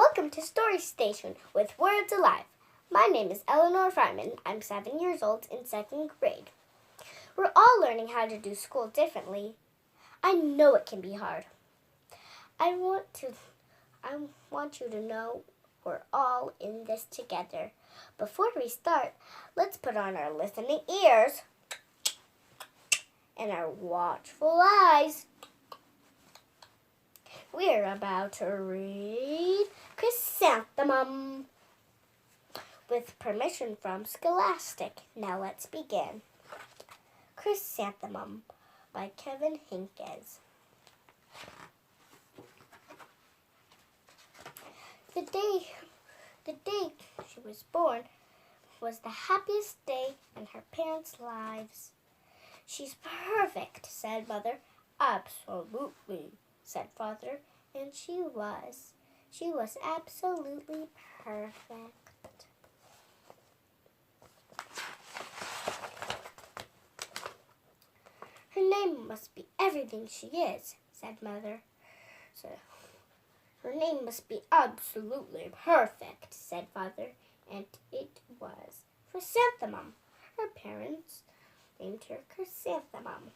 Welcome to Story Station with Words Alive. My name is Eleanor Fryman. I'm 7 years old in 2nd grade. We're all learning how to do school differently. I know it can be hard. I want you to know we're all in this together. Before we start, let's put on our listening ears and our watchful eyes. We're about to read Chrysanthemum with permission from Scholastic. Now let's begin. Chrysanthemum by Kevin Hinkes. The day she was born was the happiest day in her parents' lives. She's perfect, said Mother. Absolutely, said Father, and she was. She was absolutely perfect. Her name must be everything she is, said Mother. So, her name must be absolutely perfect, said Father, and it was Chrysanthemum. Her parents named her Chrysanthemum.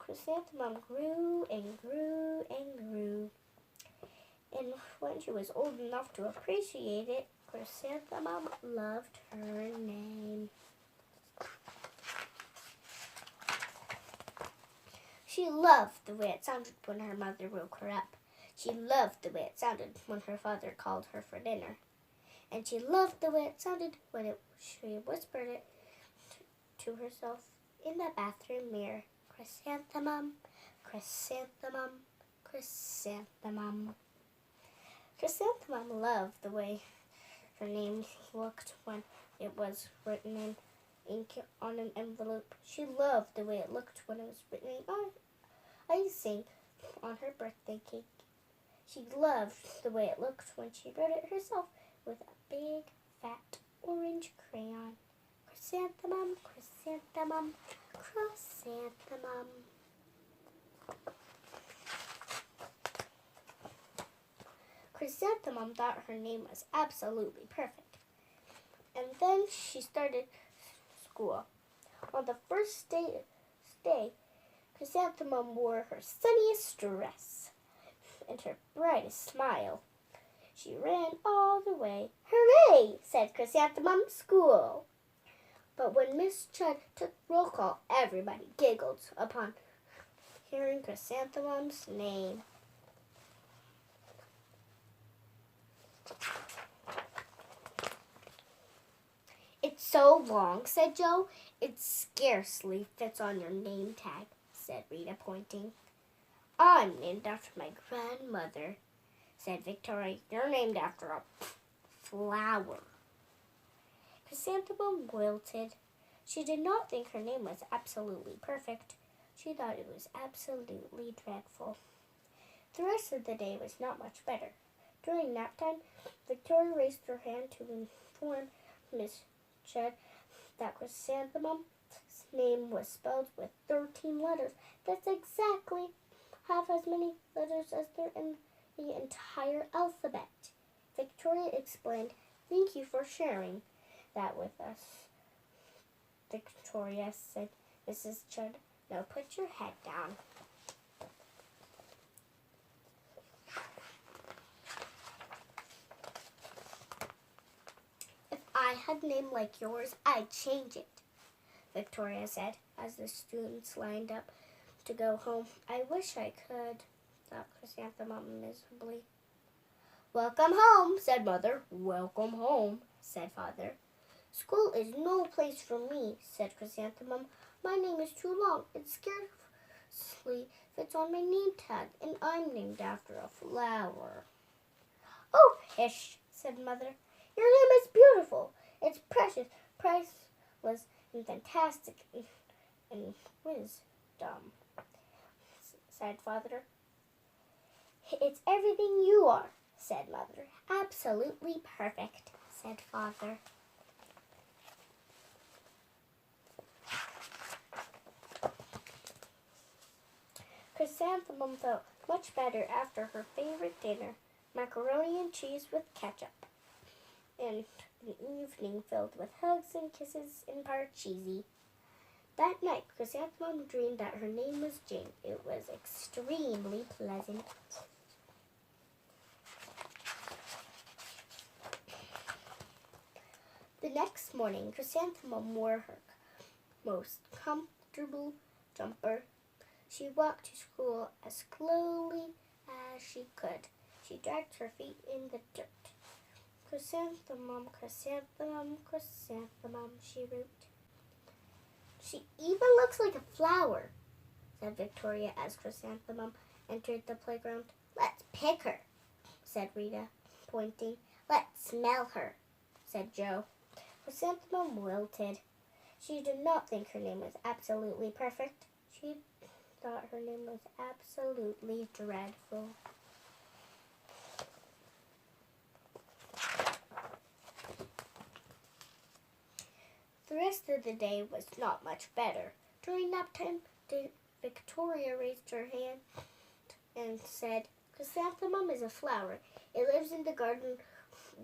Chrysanthemum grew and grew and grew. And when she was old enough to appreciate it, Chrysanthemum loved her name. She loved the way it sounded when her mother woke her up. She loved the way it sounded when her father called her for dinner. And she loved the way it sounded when she whispered it to herself in the bathroom mirror. Chrysanthemum, chrysanthemum, chrysanthemum. Chrysanthemum loved the way her name looked when it was written in ink on an envelope. She loved the way it looked when it was written on icing on her birthday cake. She loved the way it looked when she wrote it herself with a big, fat, orange crayon. Chrysanthemum, chrysanthemum, chrysanthemum. Chrysanthemum thought her name was absolutely perfect. And then she started school. On the first day, Chrysanthemum wore her sunniest dress and her brightest smile. She ran all the way. Hooray, said Chrysanthemum, school. But when Miss Chud took roll call, everybody giggled upon hearing Chrysanthemum's name. It's so long, said Joe. It scarcely fits on your name tag, said Rita, pointing. I'm named after my grandmother, said Victoria. You're named after a flower. Chrysanthemum wilted. She did not think her name was absolutely perfect. She thought it was absolutely dreadful. The rest of the day was not much better. During nap time, Victoria raised her hand to inform Miss Chud that Chrysanthemum's name was spelled with 13 letters. That's exactly half as many letters as there in the entire alphabet. Victoria explained, "Thank you for sharing that with us." Victoria, said Mrs. Chud. Now put your head down. If I had a name like yours, I'd change it, Victoria said as the students lined up to go home. I wish I could, thought Chrysanthemum miserably. Welcome home, said Mother. Welcome home, said Father. School is no place for me, said Chrysanthemum. My name is too long. It scarcely fits on my name tag, and I'm named after a flower. Oh, hish, said Mother. Your name is beautiful. It's precious, priceless, and fantastic, and wisdom, said Father. It's everything you are, said Mother. Absolutely perfect, said Father. Chrysanthemum felt much better after her favorite dinner. macaroni and cheese with ketchup, and an evening filled with hugs and kisses and parcheesi. That night, Chrysanthemum dreamed that her name was Jane. It was extremely pleasant. The next morning, Chrysanthemum wore her most comfortable jumper. She walked to school as slowly as she could. She dragged her feet in the dirt. Chrysanthemum, chrysanthemum, chrysanthemum, she wrote. She even looks like a flower, said Victoria as Chrysanthemum entered the playground. Let's pick her, said Rita, pointing. Let's smell her, said Joe. Chrysanthemum wilted. She did not think her name was absolutely perfect. She thought her name was absolutely dreadful. The rest of the day was not much better. During nap time, Victoria raised her hand and said, Chrysanthemum is a flower. It lives in the garden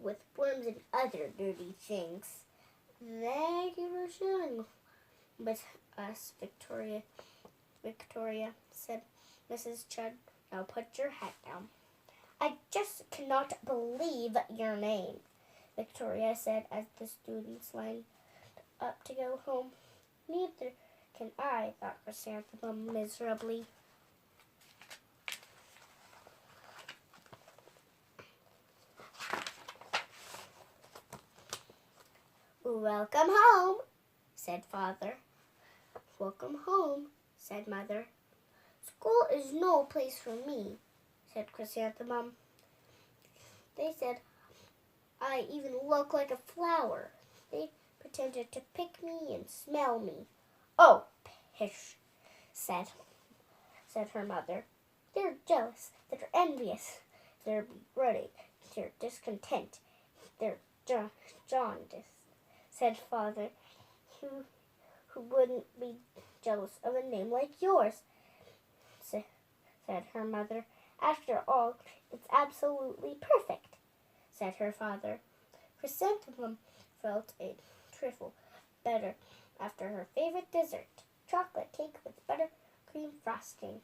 with worms and other dirty things. Thank you for sharing with us, Victoria, said Mrs. Chudd. Now put your hat down. I just cannot believe your name, Victoria said as the students lined up to go home. Neither can I, thought Chrysanthemum miserably. Welcome home, said Father. Welcome home, said Mother. School is no place for me, said Chrysanthemum. They said I even look like a flower. They pretended to pick me and smell me. Oh, pish, said her mother. They're jealous, they're envious, they're running, they're discontent, they're jaundiced, said Father. Who wouldn't be jealous of a name like yours, said her mother. After all, it's absolutely perfect, said her father. Chrysanthemum felt a trifle better after her favorite dessert, chocolate cake with buttercream frosting.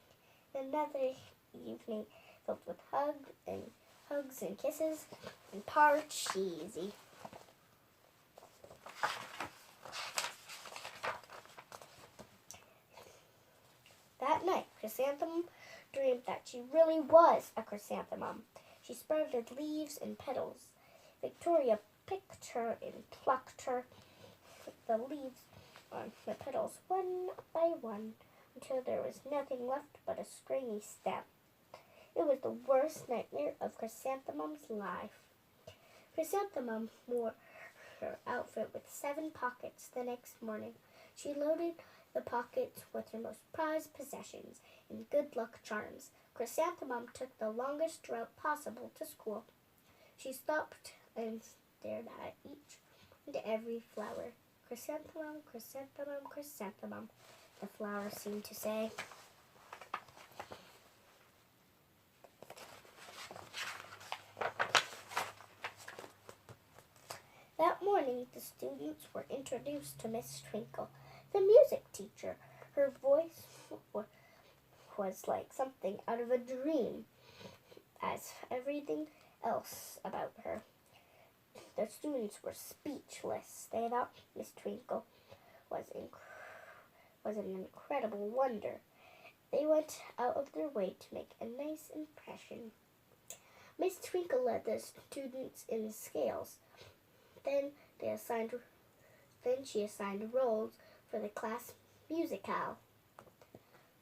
Another evening filled with hugs and kisses and parcheesi. That night, Chrysanthemum dreamed that she really was a chrysanthemum. She sprouted leaves and petals. Victoria picked her and plucked her, the leaves on the petals one by one, until there was nothing left but a stringy stem. It was the worst nightmare of Chrysanthemum's life. Chrysanthemum wore her outfit with 7 pockets the next morning. She loaded the pockets with her most prized possessions and good luck charms. Chrysanthemum took the longest route possible to school. She stopped and stared at each and every flower. Chrysanthemum, chrysanthemum, chrysanthemum, the flowers seemed to say. That morning, the students were introduced to Miss Twinkle, the music teacher. Her voice was like something out of a dream, as everything else about her. The students were speechless. They thought Miss Twinkle was an incredible wonder. They went out of their way to make a nice impression. Miss Twinkle led the students in scales. Then she assigned roles for the class musicale.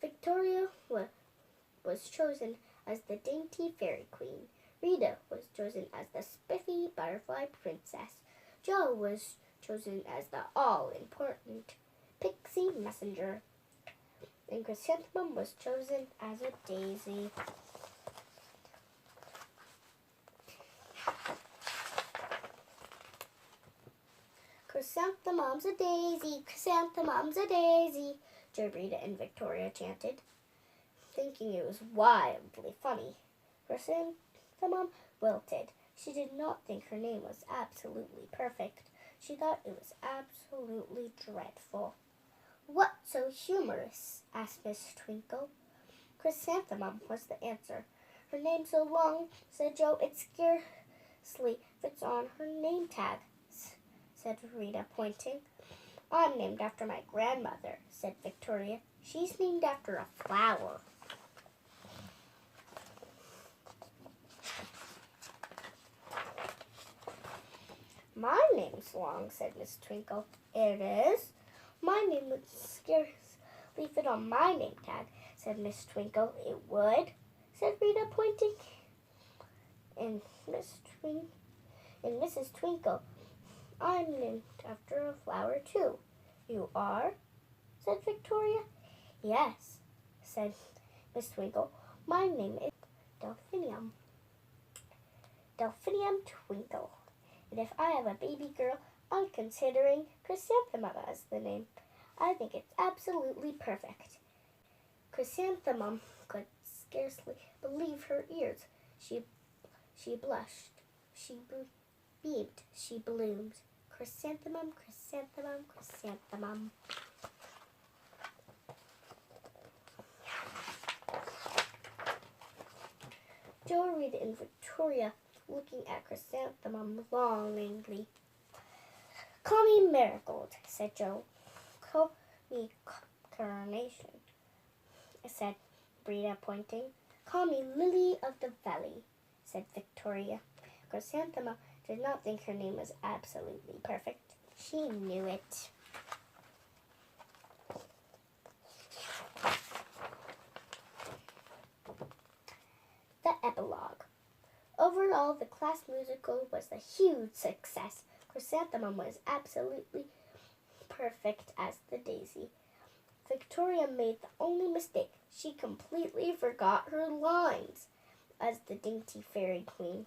Victoria was chosen as the dainty fairy queen. Rita was chosen as the spiffy butterfly princess. Jo was chosen as the all-important pixie messenger. And Chrysanthemum was chosen as a daisy. Chrysanthemum's a daisy, chrysanthemum's a daisy, Jo, Rita, and Victoria chanted, thinking it was wildly funny. Chrysanthemum Chrysanthemum wilted. She did not think her name was absolutely perfect. She thought it was absolutely dreadful. "What's so humorous?" asked Miss Twinkle. "Chrysanthemum," was the answer. "Her name's so long," said Joe, "it scarcely fits on her name tag," said Rita, pointing. "I'm named after my grandmother," said Victoria. "She's named after a flower." "My name's long," said Miss Twinkle. "It is? My name would scarcely fit on my name tag," said Miss Twinkle. "It would?" said Rita, pointing. And Mrs. Twinkle, "I'm named after a flower, too." "You are?" said Victoria. "Yes," said Miss Twinkle. "My name is Delphinium. Delphinium Twinkle. And if I have a baby girl, I'm considering Chrysanthemum as the name. I think it's absolutely perfect." Chrysanthemum could scarcely believe her ears. She blushed. She beamed. She bloomed. Chrysanthemum, chrysanthemum, chrysanthemum. Joe, Rita, and Victoria looking at Chrysanthemum longingly. "Call me Marigold," said Joe. "Call me Carnation," said Rita, pointing. "Call me Lily of the Valley," said Victoria. Chrysanthemum did not think her name was absolutely perfect. She knew it. The epilogue. Overall, the class musical was a huge success. Chrysanthemum was absolutely perfect as the daisy. Victoria made the only mistake. She completely forgot her lines as the dainty fairy queen.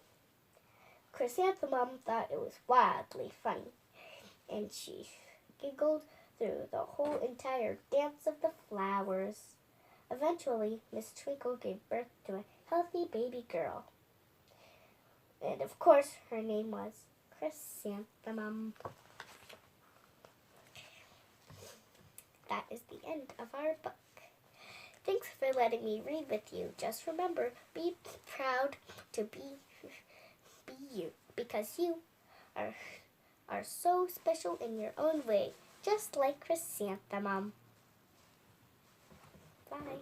Chrysanthemum thought it was wildly funny, and she giggled through the whole entire dance of the flowers. Eventually, Miss Twinkle gave birth to a healthy baby girl. And of course, her name was Chrysanthemum. That is the end of our book. Thanks for letting me read with you. Just remember, be proud to be you, because you are so special in your own way, just like Chrysanthemum. Bye.